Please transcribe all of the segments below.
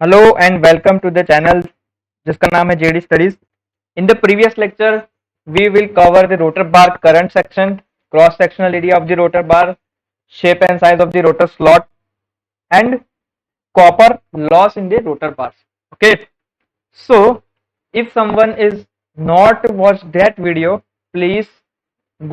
Hello and welcome to the channel जिसका नाम है JD studies. In the previous lecture we will cover the rotor bar current section, cross sectional area of the rotor bar, shape and size of the rotor slot, and copper loss in the rotor bars. Okay, so if someone is not watched that video, please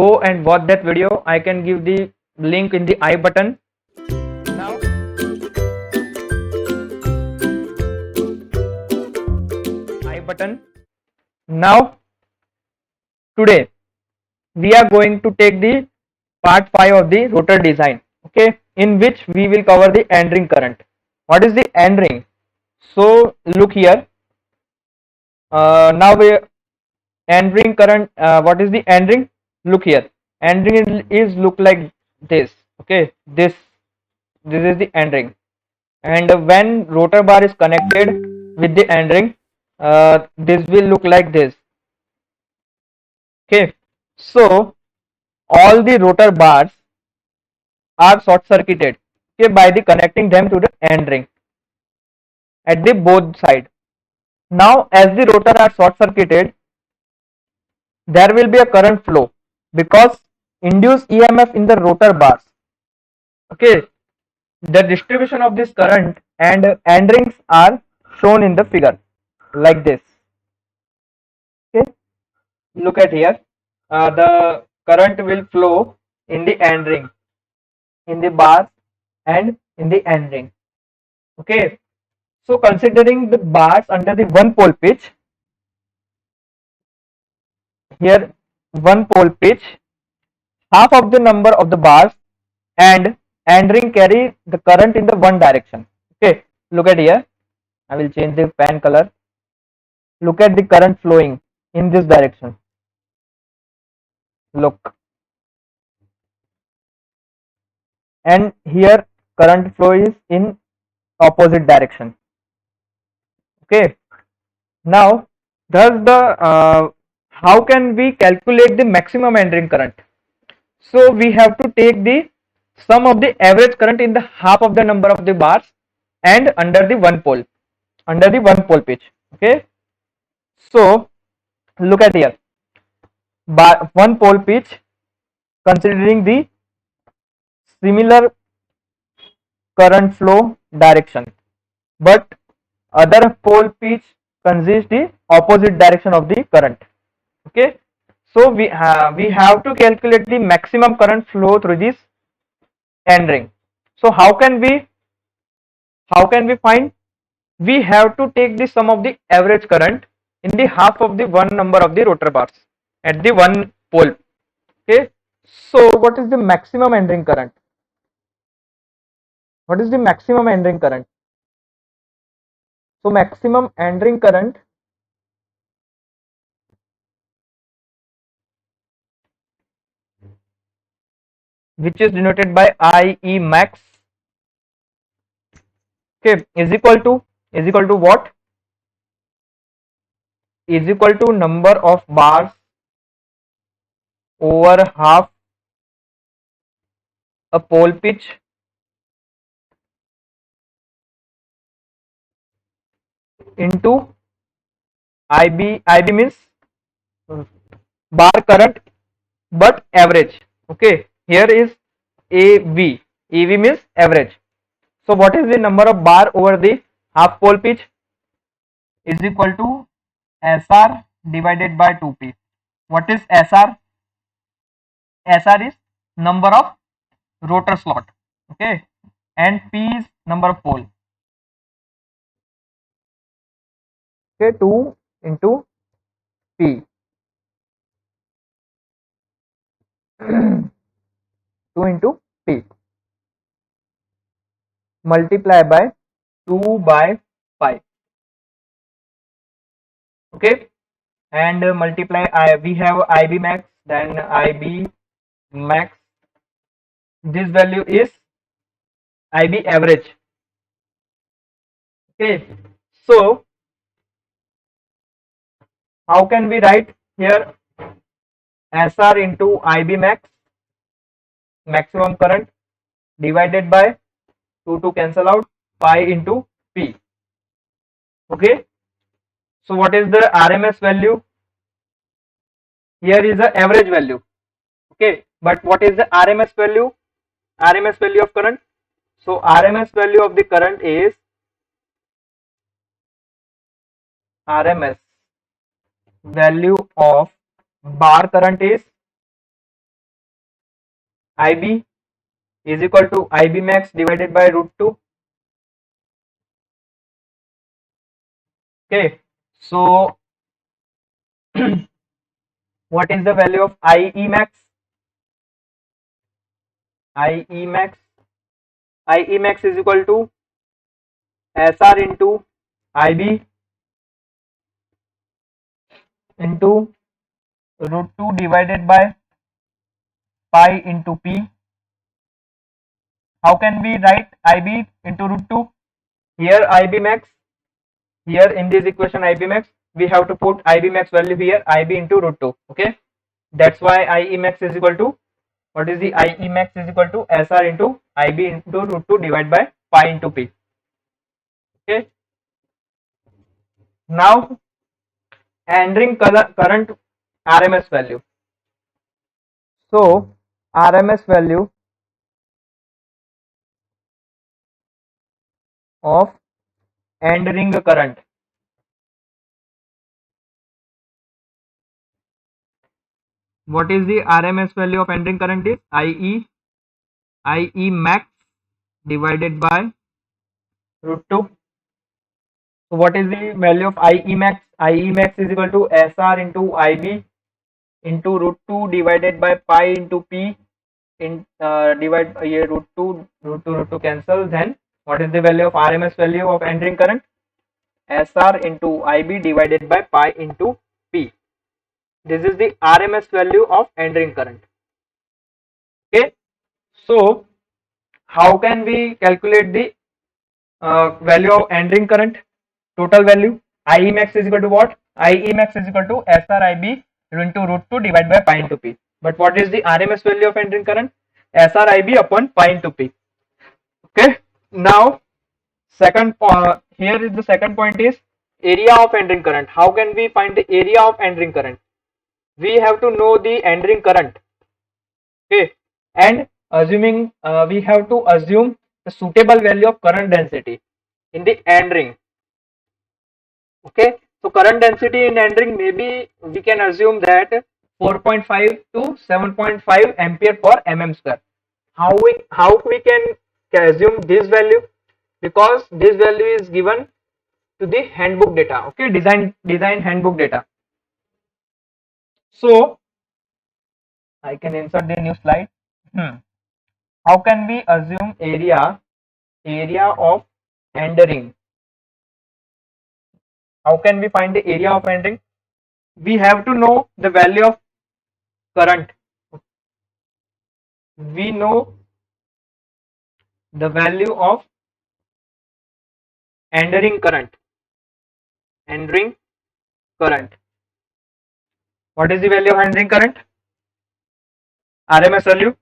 go and watch that video. I can give the link in the I button. Now I button. Now today we are going to take the part 5 of the rotor design, okay, in which we will cover the end ring current. What is the end ring? So look here. Now we end ring current. What is the end ring? Look here. End ring is look like this. Okay, this is the end ring, and when rotor bar is connected with the end ring, this will look like this. Okay, so all the rotor bars are short circuited, okay, by the connecting them to the end ring at the both side. Now as the rotor are short circuited, there will be a current flow because induced EMF in the rotor bars. Okay, the distribution of this current and end rings are shown in the figure like this. Okay, look at here. The current will flow in the end ring, in the bars, and in the end ring. Okay, so considering the bars under the one pole pitch, here one pole pitch, half of the number of the bars and end ring carry the current in the one direction. Okay, look at here. I will change the fan color. Look at the current flowing in this direction. Look, and here current flow is in opposite direction. Okay, now thus the how can we calculate the maximum end ring current? So we have to take the sum of the average current in the half of the number of the bars and under the one pole pitch. Okay, so look at here, bar one pole pitch considering the similar current flow direction, but other pole pitch consists the opposite direction of the current. Okay, so we have to calculate the maximum current flow through this end ring. So how can we find? We have to take the sum of the average current in the half of the one number of the rotor bars at the one pole. Okay, so what is the maximum end ring current? What is the maximum end ring current? So maximum end ring current which is denoted by IE max, okay, is equal to what? Is equal to number of bars over half a pole pitch into IB means bar current but average. Okay, here is AV. EV means average. So what is the number of bar over the half pole pitch? Is equal to SR divided by 2P. What is SR? SR is number of rotor slot. Okay, and P is number of pole. Okay, 2 into P. 2 into P multiply by 2 by 5. Okay, and multiply we have IB max, then IB max, this value is IB average. Okay, so how can we write here? SR into IB max, maximum current, divided by 2 to cancel out, pi into P. Okay, so what is the RMS value? Here is the average value. Okay, but what is the RMS value? RMS value of current. So RMS value of the current is RMS value of bar current is IB is equal to IB max divided by root 2. Okay, so what is the value of IE max? IE max IE max is equal to SR into IB into root 2 divided by pi into P. How can we write IB into root 2? Here IB max, here in this equation IB max, we have to put IB max value here, IB into root 2. Okay, that's why IE max is equal to, what is the IE max is equal to SR into IB into root 2 divided by pi into P. Okay, now entering current RMS value. So RMS value of end ring current. What is the RMS value of end ring current is IE max divided by root 2. So what is the value of IE max? IE max is equal to SR into IB into root 2 divided by pi into P in divide here root 2 cancel. Then what is the value of RMS value of entering current? SR into IB divided by pi into P. This is the RMS value of entering current. Okay, so how can we calculate the value of entering current? Total value IE max is equal to what? IE max is equal to SRIB into root 2 divided by pi into P. But what is the RMS value of entering current? SRIB upon pi into P. Okay, now second here is the second point is area of entering current. How can we find the area of entering current? We have to know the entering current. Okay, and assuming we have to assume the suitable value of current density in the end ring. Okay, so current density in end ring, maybe we can assume that 4.5 to 7.5 ampere per mm square. How we can assume this value? Because this value is given to the handbook data. Okay, design handbook data. So I can insert the new slide. How can we assume area of end ring? How can we find the area of end ring? We have to know the value of current. We know the value of end current. End current. What is the value of end current? RMS value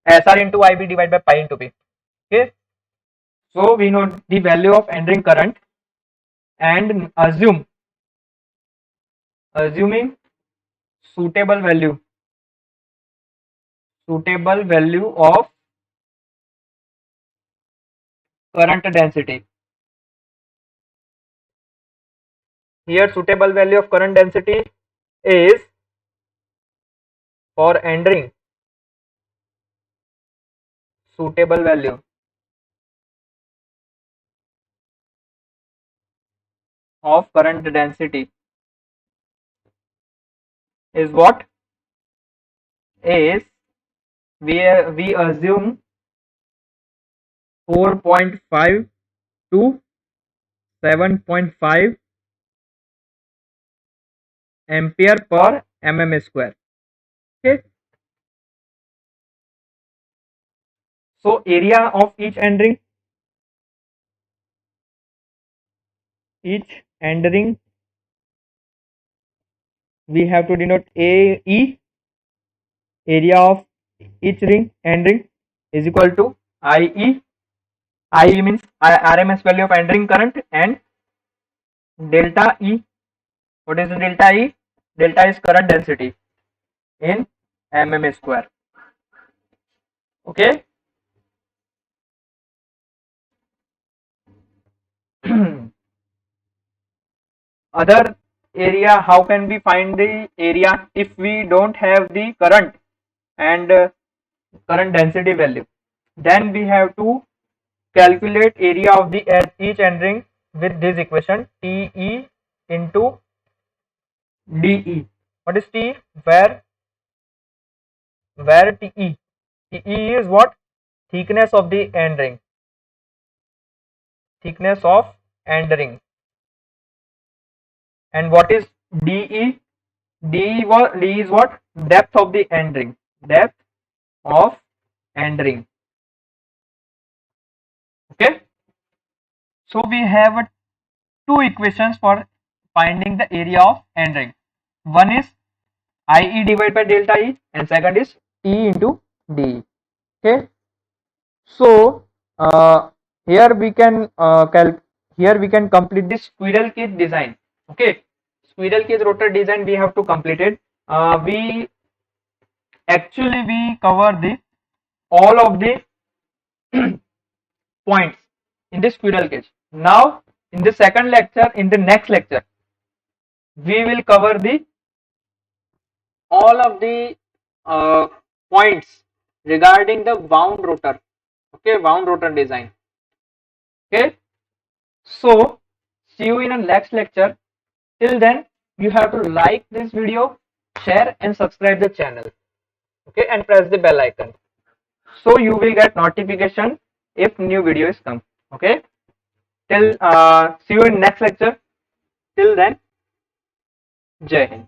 SR into IB divided by pi into P. Okay, so we know the value of end current and assuming suitable value of current density. Here suitable value of current density is for end ring, suitable value of current density is what? Is we assume 4.5 to 7.5 ampere per mm square. Okay, so area of each end ring we have to denote AE, area of each end ring is equal to IE. IE means RMS value of end ring current and delta E. What is the delta E? Delta is current density in mm square. Okay. Other area, how can we find the area if we don't have the current and current density value? Then we have to calculate area of the each end ring with this equation, TE into DE. What is T? Where TE? TE is what? Thickness of the end ring. Thickness of end ring. And what is DE? DE is what? Depth of the end ring. Depth of end ring. Okay. So we have two equations for finding the area of end ring. One is IE divided by delta E and second is T into DE. Okay. So here we can complete this squirrel cage design. Okay. Squirrel cage rotor design we have to complete it. We cover the all of the points in the squirrel cage. Now in the second lecture, in the next lecture, we will cover the all of the uh, points regarding the wound rotor. Okay, wound rotor design. Okay, so see you in the next lecture. Till then, you have to like this video, share and subscribe the channel. Okay, and press the bell icon so you will get notification if new videos come. Okay, till see you in next lecture. Till then, Jai Hind.